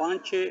5-6।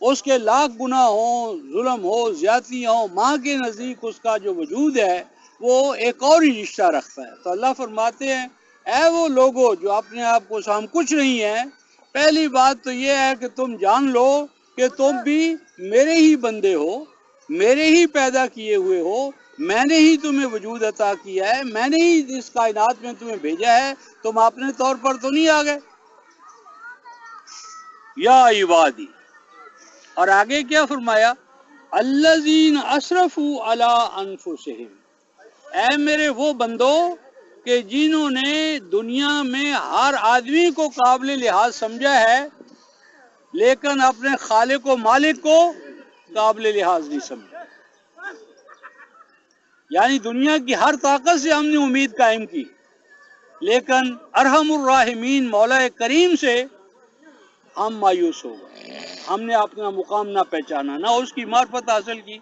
اس کے لاکھ گناہ ہوں، ظلم ہو، زیادتیاں ہوں، ماں کے نزدیک اس کا جو وجود ہے وہ ایک اور ہی رشتہ رکھتا ہے۔ تو اللہ فرماتے ہیں اے وہ لوگو جو اپنے آپ کو ہم کچھ نہیں ہیں، پہلی بات تو یہ ہے کہ تم جان لو کہ تم بھی میرے ہی بندے ہو، میرے ہی پیدا کیے ہوئے ہو، میں نے ہی تمہیں وجود عطا کیا ہے، میں نے ہی اس کائنات میں تمہیں بھیجا ہے، تم اپنے طور پر تو نہیں آ گئے۔ یا عبادی، اور آگے کیا فرمایا؟ الذین اسرفوا علی انفسہم، اے میرے وہ بندو کہ جنہوں نے دنیا میں ہر آدمی کو قابل لحاظ سمجھا ہے لیکن اپنے خالق و مالک کو قابل لحاظ نہیں سمجھا۔ یعنی دنیا کی ہر طاقت سے ہم نے امید قائم کی، لیکن ارحم الراحمین مولا کریم سے ہم مایوس ہو گئے، ہم نے اپنا مقام نہ پہچانا، نہ اس کی معرفت حاصل کی۔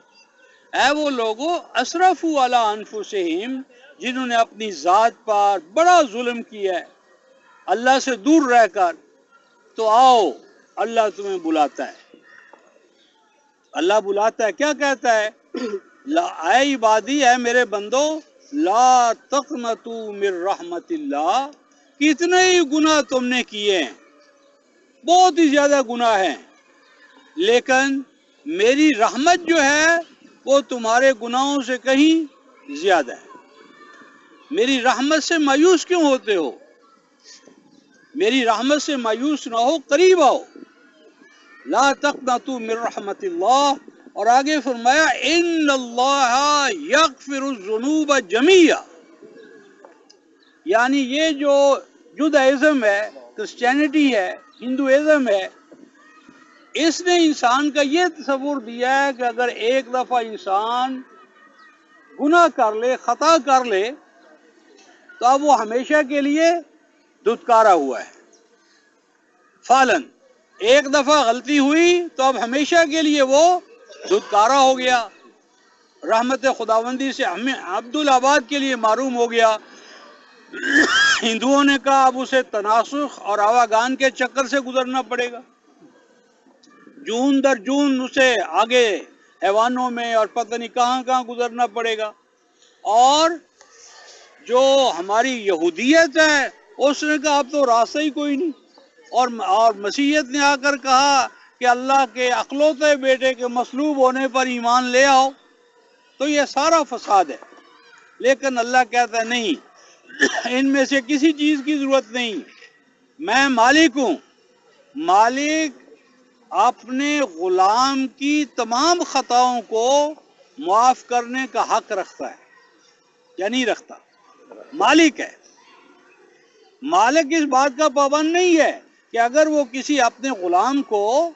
اے وہ لوگوں اسرفوا علی انفسہم، جنہوں نے اپنی ذات پر بڑا ظلم کیا ہے اللہ سے دور رہ کر، تو آؤ اللہ تمہیں بلاتا ہے۔ اللہ بلاتا ہے، کیا کہتا ہے؟ اے عبادی، اے میرے بندو، لا تقنطوا من رحمت اللہ، کتنے ہی گناہ تم نے کیے ہیں، بہت ہی زیادہ گناہ ہیں، لیکن میری رحمت جو ہے وہ تمہارے گناہوں سے کہیں زیادہ ہے۔ میری رحمت سے مایوس کیوں ہوتے ہو؟ میری رحمت سے مایوس نہ ہو، قریب آؤ۔ لا تقنطوا من رحمت اللہ، اور آگے فرمایا ان اللہ یغفر الذنوب جميعا، یعنی یہ جو جودائزم ہے، کرسچینٹی ہے، ہندوازم ہے، اس نے انسان کا یہ تصور دیا ہے کہ اگر ایک دفعہ انسان گناہ کر لے، خطا کر لے، تو اب وہ ہمیشہ کے لیے دھتکارا ہوا ہے۔ فالن، ایک دفعہ غلطی ہوئی تو اب ہمیشہ کے لیے وہ دھتکارا ہو گیا، رحمت خداوندی سے ہمیں عبدالآباد کے لیے محروم ہو گیا۔ ہندوؤں نے کہا اب اسے تناسخ اور آواگان کے چکر سے گزرنا پڑے گا، جون در جون اسے آگے حیوانوں میں اور پتہ نہیں کہاں کہاں گزرنا پڑے گا۔ اور جو ہماری یہودیت ہے اس نے کہا اب تو راستہ ہی کوئی نہیں، اور مسیحیت نے آ کر کہا کہ اللہ کے اکلوتے بیٹے کے مصلوب ہونے پر ایمان لے آؤ۔ تو یہ سارا فساد ہے، لیکن اللہ کہتا ہے نہیں، ان میں سے کسی چیز کی ضرورت نہیں، میں مالک ہوں۔ مالک اپنے غلام کی تمام خطاؤں کو معاف کرنے کا حق رکھتا ہے یا نہیں رکھتا؟ مالک ہے۔ مالک اس بات کا پابند نہیں ہے کہ اگر وہ کسی اپنے غلام کو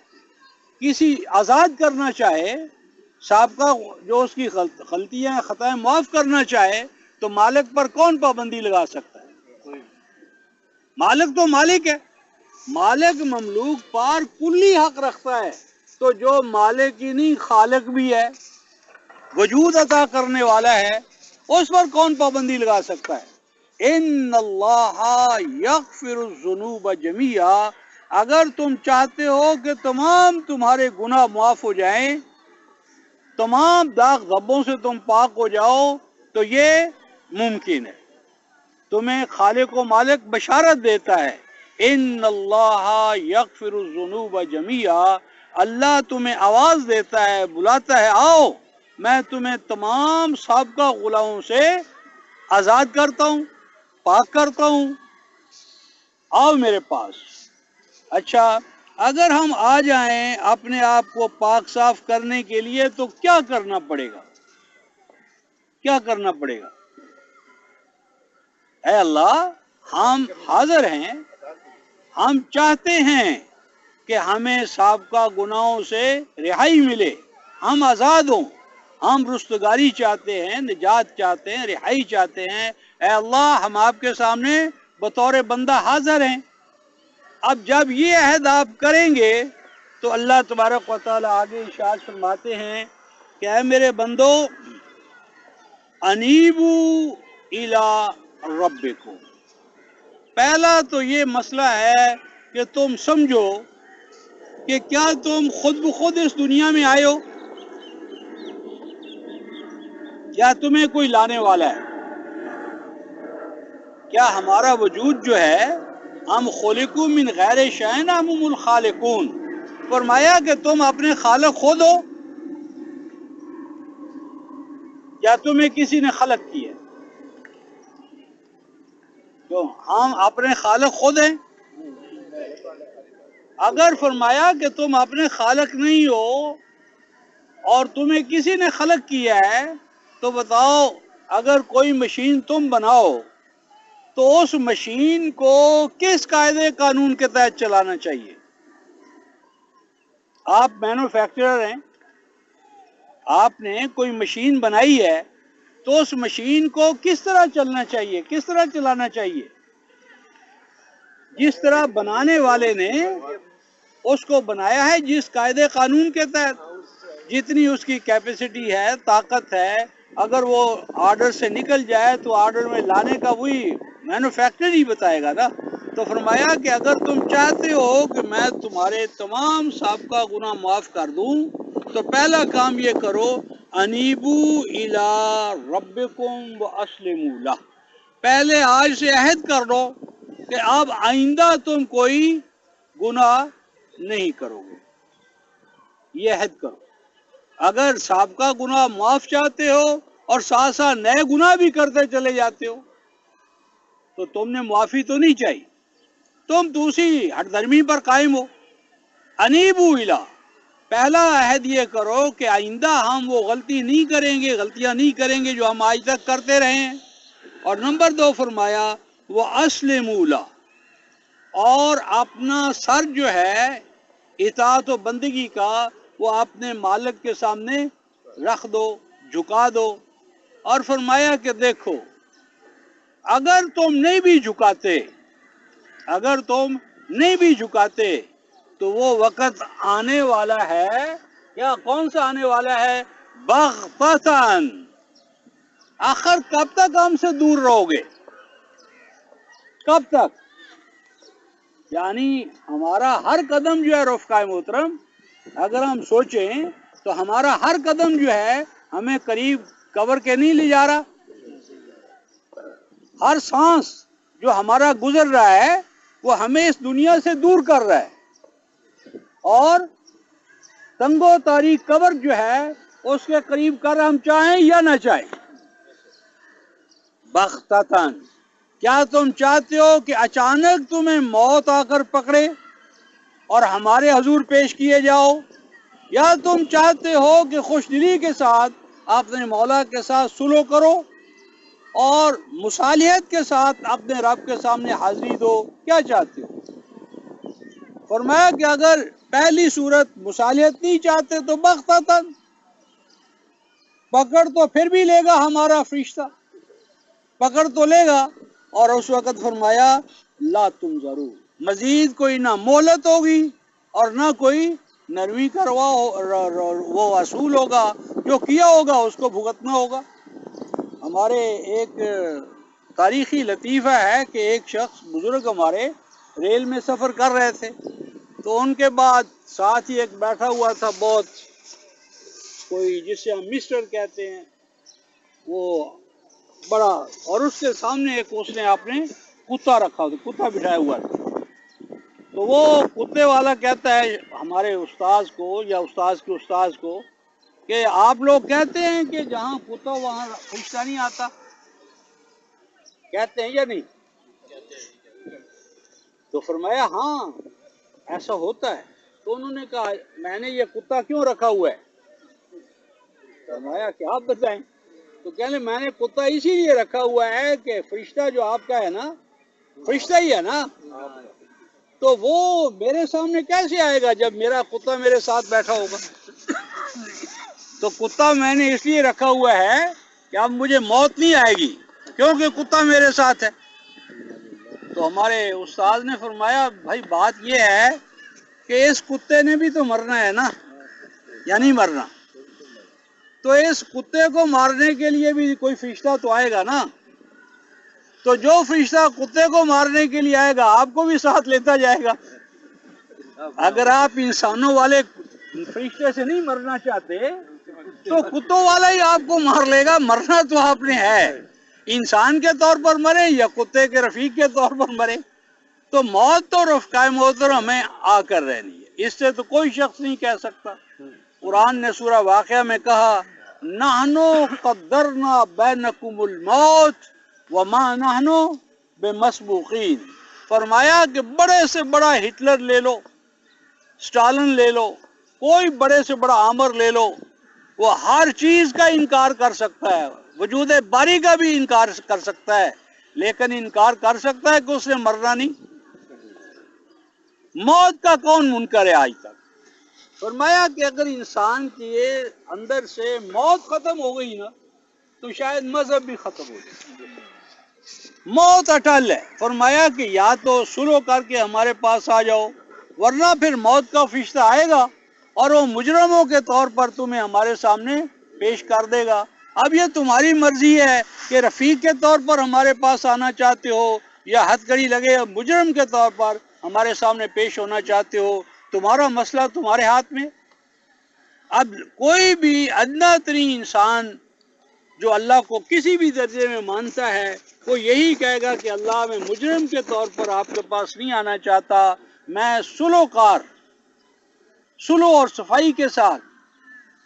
کسی آزاد کرنا چاہے، سابقہ جو اس کی غلطیاں خطائیں معاف کرنا چاہے، تو مالک پر کون پابندی لگا سکتا ہے؟ مالک تو مالک ہے، مالک مملوک پر کلی حق رکھتا ہے۔ تو جو مالک ہی نہیں خالق بھی ہے، وجود عطا کرنے والا ہے، اس پر کون پابندی لگا سکتا ہے؟ ان اللہ یغفر الذنوب جميعا، اگر تم چاہتے ہو کہ تمام تمہارے گناہ معاف ہو جائیں، تمام داغ دھبوں سے تم پاک ہو جاؤ، تو یہ ممکن ہے۔ تمہیں خالق و مالک بشارت دیتا ہے، ان اللہ یغفر الذنوب جميعا، اللہ تمہیں آواز دیتا ہے، بلاتا ہے، آؤ میں تمہیں تمام سابقہ غلاموں سے آزاد کرتا ہوں، پاک کرتا ہوں، آؤ میرے پاس۔ اچھا، اگر ہم آ جائیں اپنے آپ کو پاک صاف کرنے کے لیے تو کیا کرنا پڑے گا؟ کیا کرنا پڑے گا؟ اے اللہ، ہم حاضر ہیں، ہم چاہتے ہیں کہ ہمیں سابقہ گناہوں سے رہائی ملے، ہم آزاد ہوں، ہم رستگاری چاہتے ہیں، نجات چاہتے ہیں، رہائی چاہتے ہیں۔ اے اللہ، ہم آپ کے سامنے بطور بندہ حاضر ہیں۔ اب جب یہ عہد آپ کریں گے تو اللہ تبارک و تعالیٰ آگے ارشاد فرماتے ہیں کہ اے میرے بندو، انیبو الی ربکم، پہلا تو یہ مسئلہ ہے کہ تم سمجھو کہ کیا تم خود بخود اس دنیا میں آئے ہو یا تمہیں کوئی لانے والا ہے؟ کیا ہمارا وجود جو ہے ہم خلقو من غیر شیء ام هم الخالقون، فرمایا کہ تم اپنے خالق خود ہو یا تمہیں کسی نے خلق کیا؟ تو ہم اپنے خالق خود ہیں؟ اگر فرمایا کہ تم اپنے خالق نہیں ہو اور تمہیں کسی نے خلق کیا ہے تو بتاؤ، اگر کوئی مشین تم بناؤ تو اس مشین کو کس قاعدے قانون کے تحت چلانا چاہیے؟ آپ مینوفیکچرر ہیں، آپ نے کوئی مشین بنائی ہے تو اس مشین کو کس طرح چلنا چاہیے، کس طرح چلانا چاہیے؟ جس طرح بنانے والے نے اس کو بنایا ہے، جس قاعدے قانون کے تحت، جتنی اس کی کیپیسٹی ہے، طاقت ہے، اگر وہ آرڈر سے نکل جائے تو آرڈر میں لانے کا وہی مینوفیکچرر ہی بتائے گا نا۔ تو فرمایا کہ اگر تم چاہتے ہو کہ میں تمہارے تمام سابقہ گناہ معاف کر دوں تو پہلا کام یہ کرو، انیبو الی ربکم واسلموا لہ، پہلے آج سے عہد کر لو کہ اب آئندہ تم کوئی گناہ نہیں کرو گے، یہ عہد کرو۔ اگر سابقہ گناہ معاف چاہتے ہو اور ساتھ ساتھ نئے گناہ بھی کرتے چلے جاتے ہو تو تم نے معافی تو نہیں چاہی، تم دوسری ہٹ درمی پر قائم ہو۔ انیبو الی، پہلا عہد یہ کرو کہ آئندہ ہم وہ غلطی نہیں کریں گے، غلطیاں نہیں کریں گے جو ہم آج تک کرتے رہے ہیں۔ اور نمبر 2 فرمایا وہ اسلموا لہ، اور اپنا سر جو ہے اطاعت و بندگی کا وہ اپنے مالک کے سامنے رکھ دو، جھکا دو۔ اور فرمایا کہ دیکھو، اگر تم نہیں بھی جھکاتے، اگر تم نہیں بھی جھکاتے تو وہ وقت آنے والا ہے، یا کون سا آنے والا ہے؟ بغتتاً، آخر کب تک ہم سے دور رہو گے؟ کب تک؟ یعنی ہمارا ہر قدم جو ہے رفقائے محترم، اگر ہم سوچیں تو ہمارا ہر قدم جو ہے ہمیں قریب کور کے نہیں لے جا رہا، ہر سانس جو ہمارا گزر رہا ہے وہ ہمیں اس دنیا سے دور کر رہا ہے، اور تنگ و تاریک قبر جو ہے اس کے قریب کر ہم چاہیں یا نہ چاہیں۔ بغتتاً، کیا تم چاہتے ہو کہ اچانک تمہیں موت آ کر پکڑے اور ہمارے حضور پیش کیے جاؤ، یا تم چاہتے ہو کہ خوش دلی کے ساتھ اپنے مولا کے ساتھ صلح کرو اور مصالحت کے ساتھ اپنے رب کے سامنے حاضری دو؟ کیا چاہتے ہو؟ فرمایا کہ اگر پہلی صورت مصالحت نہیں چاہتے تو بغتتاً، پکڑ تو پھر بھی لے گا ہمارا فرشتہ، پکڑ تو لے گا۔ اور اس وقت فرمایا لا تنظروا، مزید کوئی نہ مہلت ہوگی اور نہ کوئی نرمی کروا وہ وصول ہوگا، جو کیا ہوگا اس کو بھگتنا ہوگا۔ ہمارے ایک تاریخی لطیفہ ہے کہ ایک شخص بزرگ ہمارے ریل میں سفر کر رہے تھے، تو ان کے بعد ساتھ ہی ایک بیٹھا ہوا تھا، بہت کوئی جسے ہم مسٹر کہتے ہیں، وہ بڑا، اور اس کے سامنے ایک اس نے اپنے کتا رکھا تھا، کتا بٹھایا ہوا تھا۔ تو وہ کتے والا کہتا ہے ہمارے استاذ کو یا استاذ کے استاذ کو کہ آپ لوگ کہتے ہیں کہ جہاں کتا وہاں فرشتہ نہیں آتا، کہتے ہیں یا نہیں؟ تو فرمایا ہاں ایسا ہوتا ہے۔ تو انہوں نے کہا میں نے یہ کتا کیوں رکھا ہوا ہے؟ فرمایا کہ آپ بتائیں۔ تو کہنے میں نے کتا اسی لیے رکھا ہوا ہے کہ فرشتہ جو آپ کا ہے نا، فرشتہ ہی ہے نا، تو وہ میرے سامنے کیسے آئے گا جب میرا کتا میرے ساتھ بیٹھا ہوگا؟ تو کتا میں نے اس لیے رکھا ہوا ہے کہ اب مجھے موت نہیں آئے گی کیونکہ کتا میرے ساتھ ہے۔ تو ہمارے استاد نے فرمایا بھائی بات یہ ہے کہ اس کتے نے بھی تو مرنا ہے نا، یا نہیں مرنا؟ تو اس کتے کو مارنے کے لیے بھی کوئی فرشتہ تو آئے گا نا، تو جو فرشتہ کتے کو مارنے کے لیے آئے گا آپ کو بھی ساتھ لیتا جائے گا۔ اگر آپ انسانوں والے فرشتے سے نہیں مرنا چاہتے تو کتوں والا ہی آپ کو مار لے گا. مرنا تو آپ نے ہے، انسان کے طور پر مرے یا کتے کے رفیق کے طور پر مرے. تو موت تو رفقائے محترم ہمیں آ کر رہنی ہے، اس سے تو کوئی شخص نہیں کہہ سکتا. قرآن نے سورہ واقعہ میں کہا نحنو قدرنا بینکم الموت وما نحنو بمسبوقین. فرمایا کہ بڑے سے بڑا ہٹلر لے لو، اسٹالن لے لو، کوئی بڑے سے بڑا آمر لے لو، وہ ہر چیز کا انکار کر سکتا ہے، وجود باری کا بھی انکار کر سکتا ہے، لیکن انکار کر سکتا ہے کہ اس نے مرنا نہیں. موت کا کون منکر ہے آج تک؟ فرمایا کہ اگر انسان کے اندر سے موت ختم ہو گئی نا تو شاید مذہب بھی ختم ہو جائے. موت اٹل ہے. فرمایا کہ یا تو سلو کر کے ہمارے پاس آ جاؤ، ورنہ پھر موت کا فرشتہ آئے گا اور وہ مجرموں کے طور پر تمہیں ہمارے سامنے پیش کر دے گا. اب یہ تمہاری مرضی ہے کہ رفیق کے طور پر ہمارے پاس آنا چاہتے ہو یا ہتھ کڑی لگے مجرم کے طور پر ہمارے سامنے پیش ہونا چاہتے ہو. تمہارا مسئلہ تمہارے ہاتھ میں. اب کوئی بھی ادنا ترین انسان جو اللہ کو کسی بھی درجے میں مانتا ہے وہ یہی کہے گا کہ اللہ میں مجرم کے طور پر آپ کے پاس نہیں آنا چاہتا، میں سلو اور صفائی کے ساتھ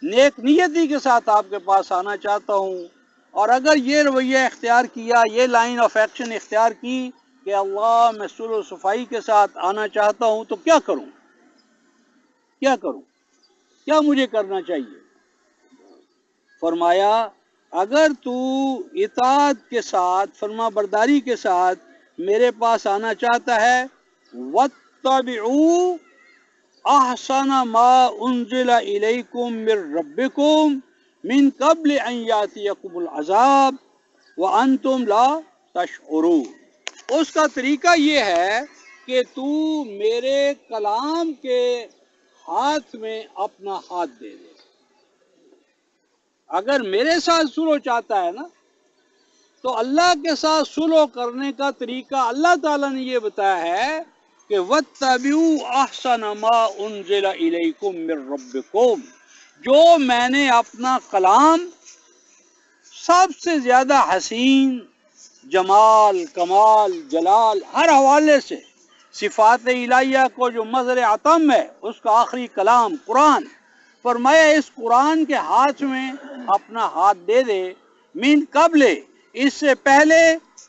نیک نیتی کے ساتھ آپ کے پاس آنا چاہتا ہوں. اور اگر یہ رویہ اختیار کیا، یہ لائن آف ایکشن اختیار کی کہ اللہ میں سلو صفائی کے ساتھ آنا چاہتا ہوں، تو کیا کروں؟ کیا مجھے کرنا چاہیے؟ فرمایا اگر تو اطاعت کے ساتھ، فرما برداری کے ساتھ میرے پاس آنا چاہتا ہے، وَاتَّبِعُوا أَحْسَنَ مَا أُنزِلَ إِلَيْكُم مِّن رَّبِّكُم مِّن قَبْلِ أَن يَأْتِيَكُمُ الْعَذَابُ وَأَنتُمْ لَا تَشْعُرُونَ. اس کا طریقہ یہ ہے کہ تو میرے کلام کے ہاتھ میں اپنا ہاتھ دے دے. اگر میرے ساتھ سلو چاہتا ہے نا تو اللہ کے ساتھ سلو کرنے کا طریقہ اللہ تعالیٰ نے یہ بتایا ہے کہ وَاتَّبِعُوا أَحْسَنَ مَا أُنزِلَ إِلَيْكُم مِّن رَّبِّكُم. جو میں نے اپنا کلام سب سے زیادہ حسین، جمال، کمال، جلال ہر حوالے سے، صفات الہیہ کو جو مظہر عتم ہے اس کا آخری کلام قرآن. فرمایا اس قرآن کے ہاتھ میں اپنا ہاتھ دے دے، من قبل، اس سے پہلے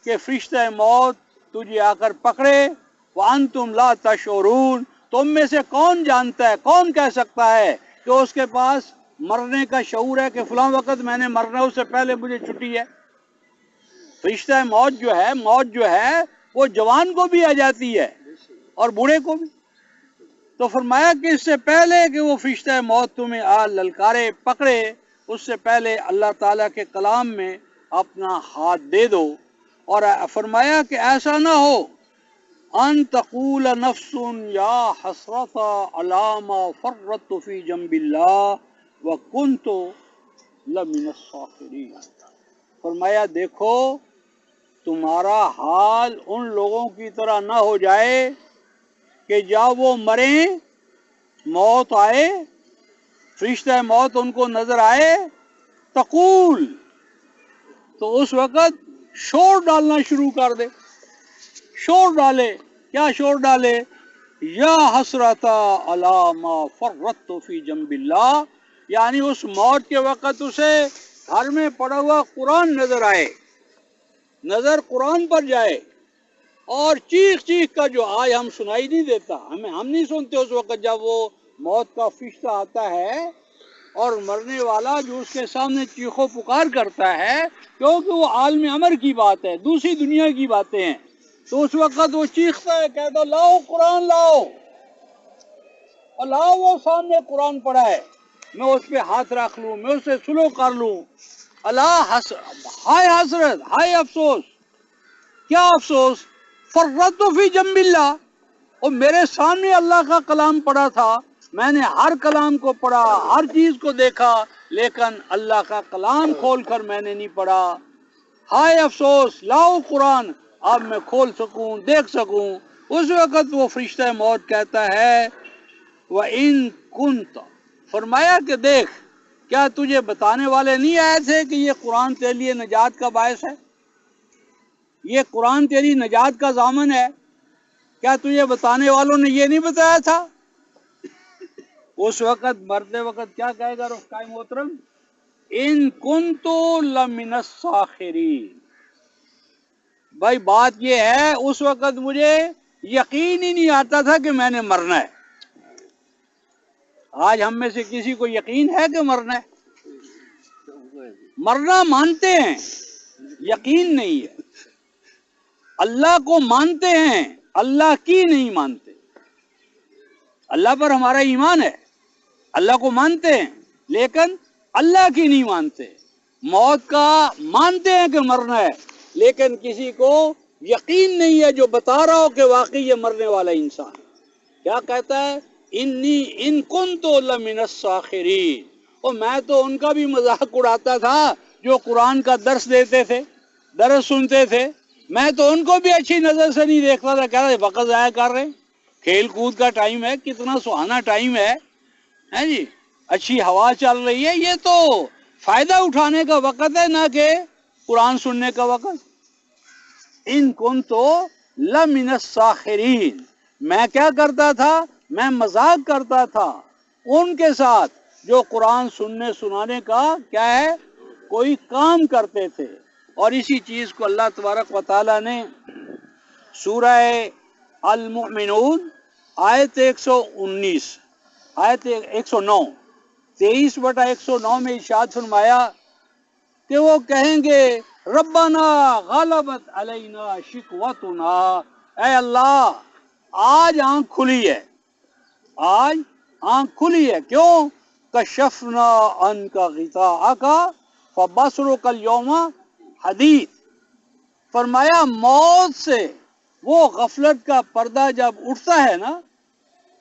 کہ فرشتہ موت تجھے آ کر پکڑے، وانتم لا تشعرون. تم میں سے کون جانتا ہے، کون کہہ سکتا ہے کہ اس کے پاس مرنے کا شعور ہے کہ فلاں وقت میں نے مرنا، اس سے پہلے مجھے چھٹی ہے. فرشتہ موت جو ہے وہ جوان کو بھی آ جاتی ہے اور بوڑھے کو بھی. تو فرمایا کہ اس سے پہلے کہ وہ فرشتہ موت تمہیں آ للکارے پکڑے، اس سے پہلے اللہ تعالیٰ کے کلام میں اپنا ہاتھ دے دو. اور فرمایا کہ ایسا نہ ہو ان تقول نفس یا حسرت علی ما فرطت فی جنب اللہ وکنت لمن الساخرین. فرمایا دیکھو تمہارا حال ان لوگوں کی طرح نہ ہو جائے کہ جب وہ مریں، موت آئے، فرشتہ موت ان کو نظر آئے، تقول، تو اس وقت شور ڈالنا شروع کر دے. شور ڈالے. کیا شور ڈالے؟ یا حسرت علی ما فرطت فی جنب اللہ. یعنی اس موت کے وقت اسے گھر میں پڑا ہوا قرآن نظر آئے، نظر قرآن پر جائے، اور چیخ چیخ کا جو آج ہم سنائی نہیں دیتا، ہم نہیں سنتے اس وقت جب وہ موت کا فرشتہ آتا ہے اور مرنے والا جو اس کے سامنے چیخو پکار کرتا ہے، کیونکہ وہ عالم امر کی بات ہے، دوسری دنیا کی باتیں ہیں. تو اس وقت وہ چیختا ہے، کہتا لاؤ قرآن لاؤ، اور لاؤ وہ سامنے قرآن پڑا ہے، میں اس پہ ہاتھ رکھ لوں، میں اسے سلو کر لوں. ہائے حسرت، ہائے افسوس. کیا افسوس؟ فرطت فی جنب اللہ، اور میرے سامنے اللہ کا کلام پڑا تھا، میں نے ہر کلام کو پڑھا، ہر چیز کو دیکھا، لیکن اللہ کا کلام کھول کر میں نے نہیں پڑھا. ہائے افسوس، لاؤ قرآن، اب میں کھول سکوں، دیکھ سکوں. اس وقت وہ فرشتہ موت کہتا ہے وَإِن كُنْتَ، فرمایا کہ دیکھ، کیا تجھے بتانے والے نہیں آئے تھے کہ یہ قرآن تیرے لیے نجات کا باعث ہے، یہ قرآن تیری نجات کا ضامن ہے؟ کیا تجھے بتانے والوں نے یہ نہیں بتایا تھا؟ اس وقت مرتے وقت کیا کہے گا رفقائے محترم؟ ان کنتو لمن الساخرین۔ بھائی بات یہ ہے، اس وقت مجھے یقین ہی نہیں آتا تھا کہ میں نے مرنا ہے۔ آج ہم میں سے کسی کو یقین ہے کہ مرنا ہے؟ مرنا مانتے ہیں، یقین نہیں ہے۔ اللہ کو مانتے ہیں، اللہ کی نہیں مانتے۔ اللہ پر ہمارا ایمان ہے، اللہ کو مانتے ہیں، لیکن اللہ کی نہیں مانتے۔ موت کا مانتے ہیں کہ مرنا ہے، لیکن کسی کو یقین نہیں ہے جو بتا رہا ہو کہ واقعی یہ مرنے والا انسان ہے۔ کیا کہتا ہے؟ انی ان کنتو لمن الساخرین۔ اور میں تو ان کا بھی مذاق اڑاتا تھا جو قرآن کا درس دیتے تھے، درس سنتے تھے۔ میں تو ان کو بھی اچھی نظر سے نہیں دیکھتا تھا، کہہ رہے وقت ضائع کر رہے، کھیل کود کا ٹائم ہے، کتنا سہانا ٹائم ہے جی، اچھی ہوا چل رہی ہے، یہ تو فائدہ اٹھانے کا وقت ہے، نہ کہ قرآن سننے کا وقت۔ ان کنتو لمن الساخرین، میں کیا کرتا تھا؟ میں مذاق کرتا تھا ان کے ساتھ جو قرآن سننے سنانے کا کیا ہے، کوئی کام کرتے تھے۔ اور اسی چیز کو اللہ تبارک و تعالی نے سورہ المؤمنون آیت 119 آیت 109 23/109 میں ارشاد فرمایا کہ وہ کہیں گے ربنا غلبت علینا شقوتنا، اے اللہ آج آنکھ کھلی ہے، آج آنکھ کھلی ہے، کیوں؟ کشفنا عنک غطاءک فبصرک اليوم حدید۔ فرمایا موت سے وہ غفلت کا پردہ جب اٹھتا ہے نا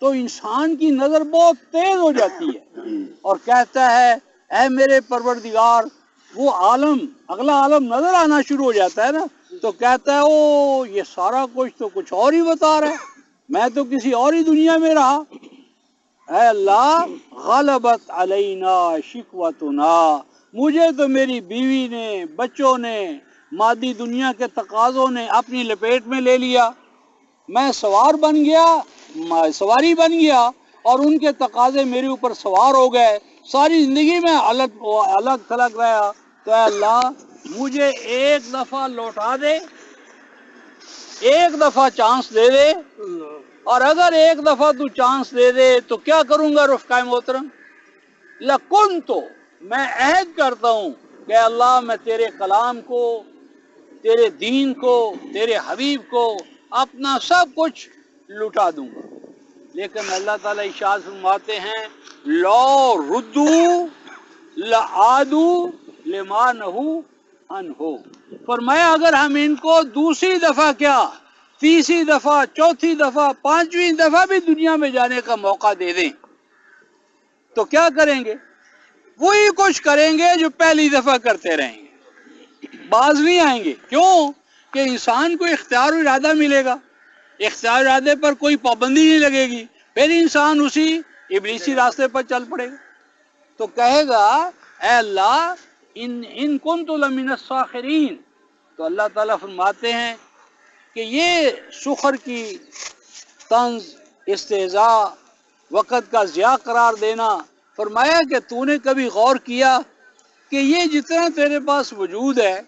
تو انسان کی نظر بہت تیز ہو جاتی ہے، اور کہتا ہے اے میرے پروردگار، وہ عالم، اگلا عالم نظر آنا شروع ہو جاتا ہے نا، تو کہتا ہے او یہ سارا کچھ اور ہی بتا رہا ہے، میں تو کسی اور ہی دنیا میں رہا۔ اے اللہ غلبت علینا شقوتنا، مجھے تو میری بیوی نے، بچوں نے، مادی دنیا کے تقاضوں نے اپنی لپیٹ میں لے لیا، میں سوار بن گیا، سواری بن گیا، اور ان کے تقاضے میرے اوپر سوار ہو گئے، ساری زندگی میں الگ تھلگ رہا۔ تو اے اللہ مجھے ایک دفعہ لوٹا دے، ایک دفعہ چانس دے دے، اور اگر ایک دفعہ تو چانس دے دے تو کیا کروں گا رفقائے محترم؟ لَكُنْتُ، میں عہد کرتا ہوں کہ اللہ میں تیرے کلام کو، تیرے دین کو، تیرے حبیب کو اپنا سب کچھ لٹا دوں گا۔ لیکن اللہ تعالیٰ ارشاد فرماتے ہیں لو ردو لعادو لما نہو عنہ، فرمایا اگر ہم ان کو دوسری دفعہ کیا، تیسری دفعہ، چوتھی دفعہ، پانچویں دفعہ بھی دنیا میں جانے کا موقع دے دیں تو کیا کریں گے؟ وہی کچھ کریں گے جو پہلی دفعہ کرتے رہیں گے، باز نہیں آئیں گے۔ کیوں؟ کہ انسان کو اختیار و ارادہ ملے گا، اختیار و ارادے پر کوئی پابندی نہیں لگے گی، پھر انسان اسی ابلیسی راستے پر چل پڑے گا۔ تو کہے گا اے اللہ ان کنت لمن الساخرین، تو اللہ تعالیٰ فرماتے ہیں کہ یہ سخر کی طنز، استہزاء، وقت کا ضیاع قرار دینا، فرمایا کہ تو نے کبھی غور کیا کہ یہ جتنا تیرے پاس وجود ہے،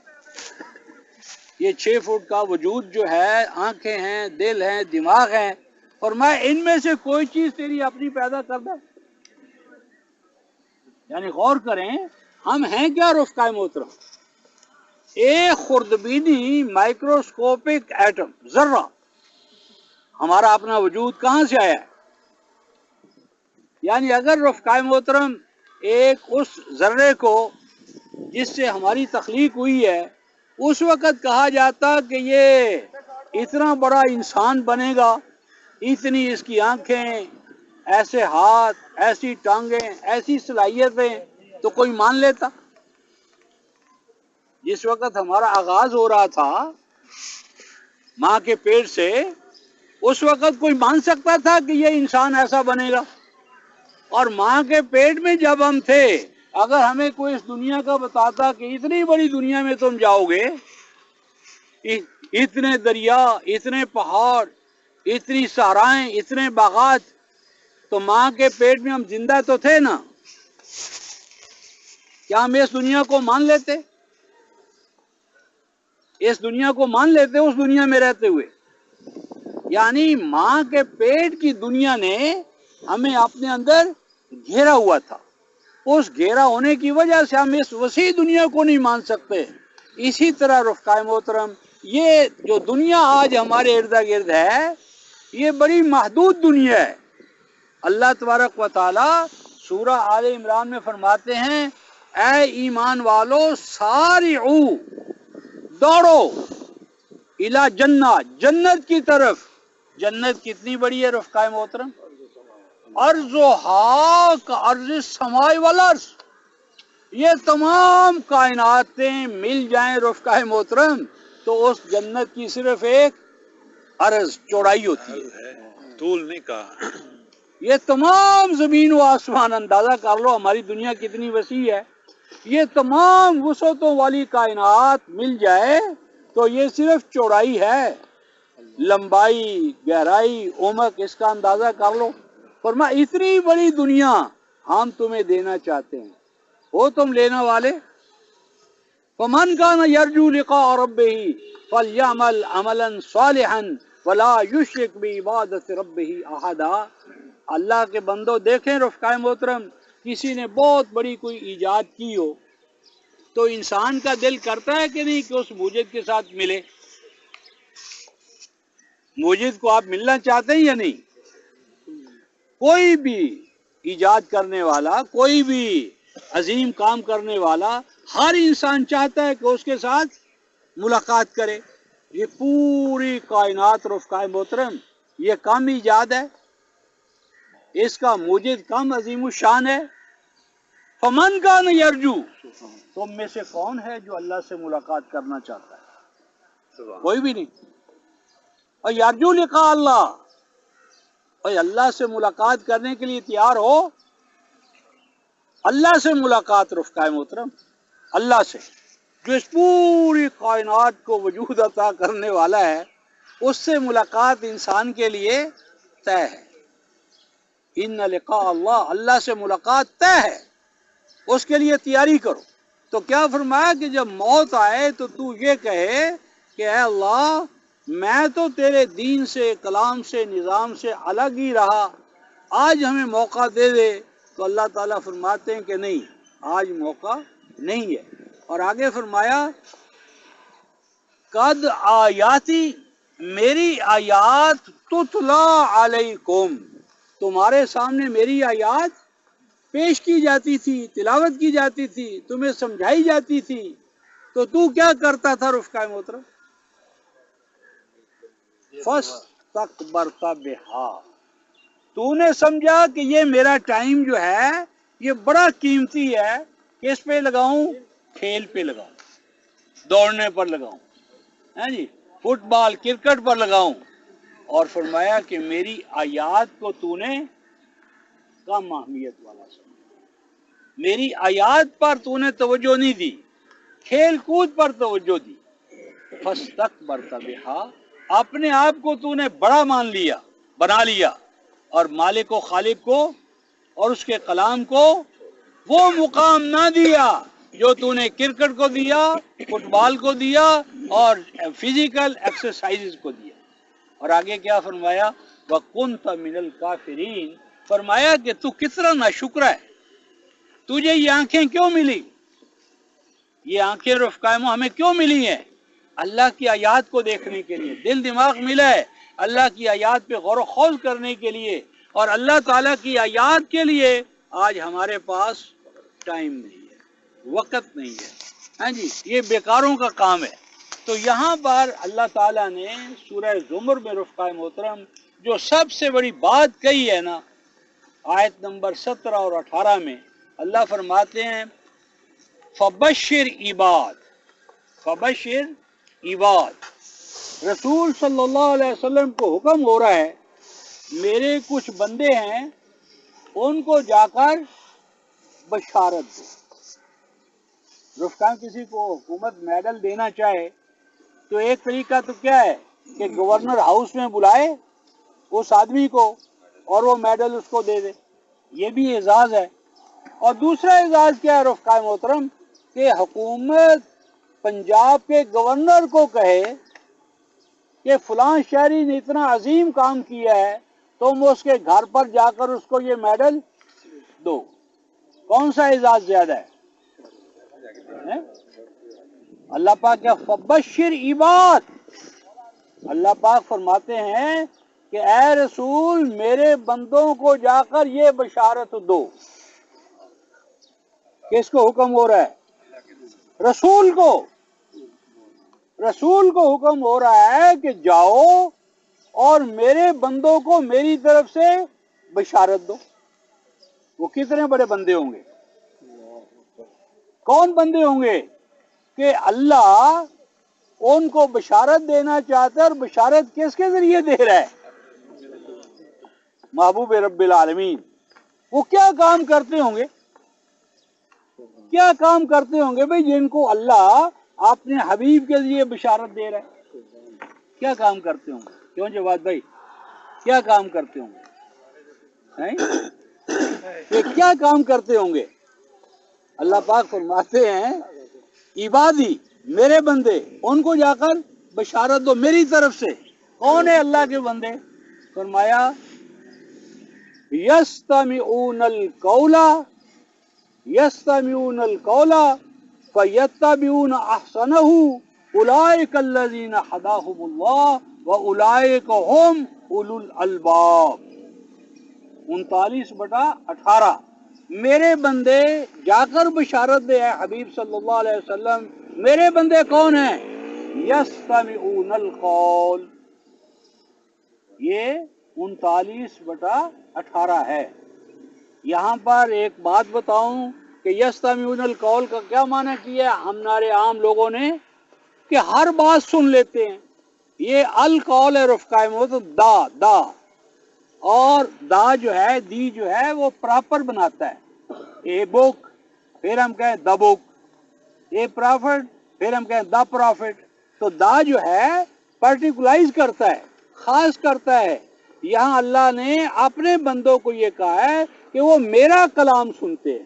یہ 6 فٹ کا وجود جو ہے، آنکھیں ہیں، دل ہیں، دماغ ہیں، فرمایا ان میں سے کوئی چیز تیری اپنی پیدا کر دے؟ یعنی غور کریں ہم ہیں کیا رفقائے محترم؟ ایک خوردبینی مائکروسکوپک ایٹم، ذرہ، ہمارا اپنا وجود کہاں سے آیا ہے؟ یعنی اگر رفقائے محترم ایک اس ذرے کو جس سے ہماری تخلیق ہوئی ہے، اس وقت کہا جاتا کہ یہ اتنا بڑا انسان بنے گا، اتنی اس کی آنکھیں، ایسے ہاتھ، ایسی ٹانگیں، ایسی صلاحیتیں، تو کوئی مان لیتا؟ جس وقت ہمارا آغاز ہو رہا تھا ماں کے پیٹ سے، اس وقت کوئی مان سکتا تھا کہ یہ انسان ایسا بنے گا؟ اور ماں کے پیٹ میں جب ہم تھے، اگر ہمیں کوئی اس دنیا کا بتاتا کہ اتنی بڑی دنیا میں تم جاؤ گے، اتنے دریا، اتنے پہاڑ، اتنی صحرائیں، اتنے باغات، تو ماں کے پیٹ میں ہم زندہ تو تھے نا، کیا ہم اس دنیا کو مان لیتے؟ اس دنیا کو مان لیتے اس دنیا میں رہتے ہوئے؟ یعنی ماں کے پیٹ کی دنیا نے ہمیں اپنے اندر گھیرا ہوا تھا، اس گھیرا ہونے کی وجہ سے ہم اس وسیع دنیا کو نہیں مان سکتے۔ اسی طرح رفقائے محترم، یہ جو دنیا آج ہمارے ارد گرد ہے، یہ بڑی محدود دنیا ہے۔ اللہ تبارک و تعالی سورہ آل عمران میں فرماتے ہیں، اے ایمان والو سارعو، دوڑو، الی جنہ، جنت کی طرف۔ جنت کتنی بڑی ہے رفقائے محترم؟ ارضھا کارض السماء والارض، یہ تمام کائناتیں مل جائیں رفقائے محترم تو اس جنت کی صرف ایک عرض، چوڑائی ہوتی ہے، طول نہیں کہا۔ یہ تمام زمین و آسمان، اندازہ کر لو ہماری دنیا کتنی وسیع ہے، یہ تمام وسعتوں والی کائنات مل جائے تو یہ صرف چوڑائی ہے، لمبائی، گہرائی، عمق اس کا اندازہ کر لو۔ فرمایا اتنی بڑی دنیا ہم تمہیں دینا چاہتے ہیں، ہو تم لینے والے؟ فمن کان یرجو لقاء ربہ فلیعمل عملا صالحا ولا یشرک بعبادۃ ربہ احدا۔ اللہ کے بندو دیکھیں رفقائے محترم، کسی نے بہت بڑی کوئی ایجاد کی ہو تو انسان کا دل کرتا ہے کہ نہیں کہ اس موجد کے ساتھ ملے؟ موجد کو آپ ملنا چاہتے ہیں یا نہیں؟ کوئی بھی ایجاد کرنے والا، کوئی بھی عظیم کام کرنے والا، ہر انسان چاہتا ہے کہ اس کے ساتھ ملاقات کرے۔ یہ پوری کائنات رفقائے محترم، یہ کم ایجاد ہے؟ اس کا موجد کم عظیم الشان ہے؟ فمن کان یرجو، تم میں سے کون ہے جو اللہ سے ملاقات کرنا چاہتا ہے؟ کوئی بھی نہیں۔ اور یرجو لقاء اللہ، اور اللہ سے ملاقات کرنے کے لیے تیار ہو۔ اللہ سے ملاقات رفقائے محترم، اللہ سے جو اس پوری کائنات کو وجود عطا کرنے والا ہے، اس سے ملاقات انسان کے لیے طے ہے۔ ان لقاء اللہ، اللہ سے ملاقات طے ہے، اس کے لیے تیاری کرو۔ تو کیا فرمایا کہ جب موت آئے تو یہ کہے کہ اے اللہ، میں تو تیرے دین سے، کلام سے، نظام سے الگ ہی رہا، آج ہمیں موقع دے دے۔ تو اللہ تعالیٰ فرماتے ہیں کہ نہیں، آج موقع نہیں ہے۔ اور آگے فرمایا قد آیاتی، میری آیات تتلا علیکم، تمہارے سامنے میری آیات پیش کی جاتی تھی، تلاوت کی جاتی تھی، تمہیں سمجھائی جاتی تھی، تو کیا کرتا تھا رفقائے محترم؟ فاستکبرت بہا، تو نے سمجھا کہ یہ میرا ٹائم جو ہے یہ بڑا قیمتی ہے، کس پہ لگاؤں؟ کھیل پہ لگاؤں، دوڑنے پر لگاؤں، ہاں جی، فٹ بال، کرکٹ پر لگاؤں۔ اور فرمایا کہ میری آیات کو تو نے کم اہمیت والا سمجھا، میری آیات پر تو نے توجہ نہیں دی، کھیل کود پر توجہ دی۔ فاستکبرت بہا، اپنے آپ کو تو نے بڑا مان لیا، بنا لیا، اور مالک و خالق کو اور اس کے کلام کو وہ مقام نہ دیا جو تو نے کرکٹ کو دیا، فٹ بال کو دیا، اور فزیکل ایکسرسائز کو دیا۔ اور آگے کیا فرمایا؟ وَكُنْتَ مِنَ الْكَافِرِينَ، فرمایا کہ تو کتنا ناشکر ہے، تجھے یہ آنکھیں کیوں ملی؟ یہ آنکھیں رفقائے ہمیں کیوں ملی ہیں؟ اللہ کی آیات کو دیکھنے کے لیے، دل دماغ ملا ہے اللہ کی آیات پہ غور و خوض کرنے کے لیے، اور اللہ تعالیٰ کی آیات کے لیے آج ہمارے پاس ٹائم نہیں ہے، وقت نہیں ہے، ہاں جی، یہ بیکاروں کا کام ہے۔ تو یہاں پر اللہ تعالیٰ نے سورہ زمر میں رفقائے محترم جو سب سے بڑی بات کہی ہے نا، آیت نمبر 17 اور 18 میں اللہ فرماتے ہیں فبشر عباد، فبشر عباد، رسول صلی اللہ علیہ وسلم کو حکم ہو رہا ہے، میرے کچھ بندے ہیں ان کو جا کر بشارت دو۔ رفقا کسی کو حکومت میڈل دینا چاہے تو ایک طریقہ تو کیا ہے کہ گورنر ہاؤس میں بلائے اس آدمی کو اور وہ میڈل اس کو دے دے، یہ بھی اعزاز ہے۔ اور دوسرا اعزاز کیا ہے رفقا محترم کہ حکومت پنجاب کے گورنر کو کہے کہ فلاں شہری نے اتنا عظیم کام کیا ہے، تم اس کے گھر پر جا کر اس کو یہ میڈل دو۔ کون سا اعزاز زیادہ ہے؟ اللہ پاک کیا فبشر عباد، اللہ پاک فرماتے ہیں کہ اے رسول میرے بندوں کو جا کر یہ بشارت دو۔ کس کو حکم ہو رہا ہے؟ رسول کو۔ رسول کو حکم ہو رہا ہے کہ جاؤ اور میرے بندوں کو میری طرف سے بشارت دو۔ وہ کتنے بڑے بندے ہوں گے؟ کون بندے ہوں گے کہ اللہ ان کو بشارت دینا چاہتا ہے، اور بشارت کس کے ذریعے دے رہا ہے؟ محبوب رب العالمین۔ وہ کیا کام کرتے ہوں گے؟ کیا کام کرتے ہوں گے بھئی جن کو اللہ اپنے حبیب کے ذریعے بشارت دے رہا ہے؟ کیا کام کرتے ہوں گے؟ کیوں جواد بھائی کیا کام کرتے ہوں گے؟ یہ کیا کام کرتے ہوں گے؟ اللہ پاک فرماتے ہیں عبادی میرے بندے، ان کو جا کر بشارت دو میری طرف سے۔ کون ہے اللہ کے بندے؟ فرمایا یستمعون القول فیتبعون احسنہ اولئک الذین ھداھم اللہ واولئک ھم اولو الالباب۔ 39/18 میرے بندے جا کر بشارت دے اے حبیب صلی اللہ علیہ وسلم، میرے بندے کون ہیں؟ یستمعون القول، یہ 39/18 ہے۔ یہاں پر ایک بات بتاؤں کہ یستمعون القول کا کیا معنی کیا ہے ہمارے عام لوگوں نے کہ ہر بات سن لیتے ہیں۔ یہ القول ہے رفقائے محترم، دا اور دا جو ہے دی جو ہے وہ پراپر بناتا ہے۔ اے بک پھر ہم کہیں دا بک، اے پرافٹ پھر ہم کہیں دا پرافٹ۔ تو دا جو ہے پرٹیکولائز کرتا ہے، خاص کرتا ہے۔ یہاں اللہ نے اپنے بندوں کو یہ کہا ہے کہ وہ میرا کلام سنتے ہیں۔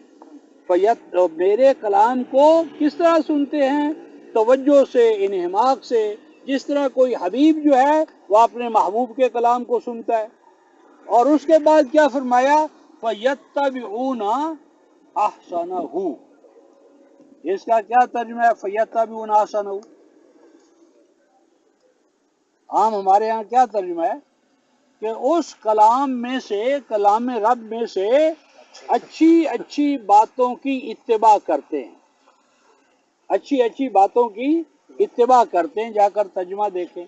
میرے کلام کو کس طرح سنتے ہیں؟ توجہ سے، انہماک سے، جس طرح کوئی حبیب جو ہے وہ اپنے محبوب کے کلام کو سنتا ہے۔ اور اس کے بعد کیا فرمایا؟ فَيَتَّبِعُونَ أَحْسَنَهُ۔ اس کا کیا ترجمہ ہے فَيَتَّبِعُونَ أَحْسَنَهُ؟ عام ہمارے ہاں کیا ترجمہ ہے کہ اس کلام میں سے، کلام رب میں سے اچھی باتوں کی اتباع کرتے ہیں، اچھی باتوں کی اتباع کرتے ہیں۔ جا کر ترجمہ دیکھیں